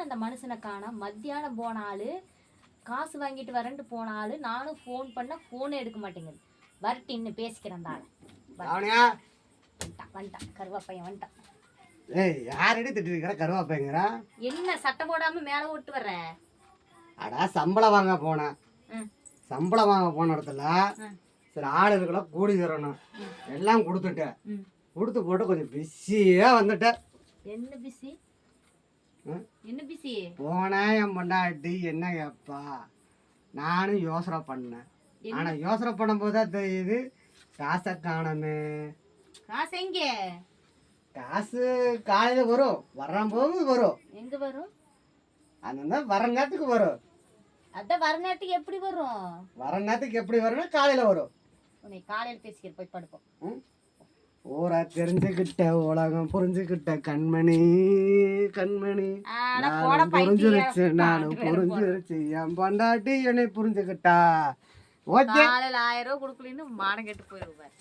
அந்த மனுஷனை காணோம். மத்தியானம் போன ஆளு காசு வாங்கிட்டு வரேன்ட்டு போன ஆளு. நானும் ஃபோன் பண்ண ஃபோனே எடுக்க மாட்டேங்குது. வரட்டு இன்னும் பேசிக்கிறேன் அந்த ஆளை. வந்துட்டான் கருவாப்பையன் வந்துட்டான். ஏய் யாரடி திட்டிருக்கிற கருவாப்பைங்கிற? என்ன சட்டம் போடாம மேல விட்டு வர்ற? அடா சம்பளம் வாங்க போனேன். சம்பளம் வாங்க போன இடத்துல சரி ஆளுகளை கூடி தரணும் எல்லாம் கொடுத்துட்டேன். கொடுத்து போட்டு கொஞ்சம் பிஸியா வந்துட்டேன். என்ன பிஸி? என்ன பிஸி? போனேன் என் பொண்டாட்டி என்ன கேப்பா, நானும் யோசனை பண்ணேன். ஆனா யோசனை பண்ணும்போது தான் தெரியுது காசை காணமே. காசு எங்க? காசு காலையில வரும், வர்றம்போது வரும். எங்க வரும்? அந்த வர நேரத்துக்கு வரும். அதான் வர நேரத்துக்கு எப்படி வரும்? வர நேரத்துக்கு எப்படி வரும்னா காலையில வரும். உன்னை காலையில பேசிக்கிற போய் படுப்போம். ஊரா தெரிஞ்சுக்கிட்ட உலகம் புரிஞ்சுக்கிட்ட கண்மணி கண்மணி புரிஞ்சிருச்சு நானும் புரிஞ்சிருச்சு என் பொண்டாட்டி என்னை புரிஞ்சுக்கிட்டா. காலையில 1000 ரூபாய் கொடுக்கலன்னு மானம் கெட்டு போயிருவார்.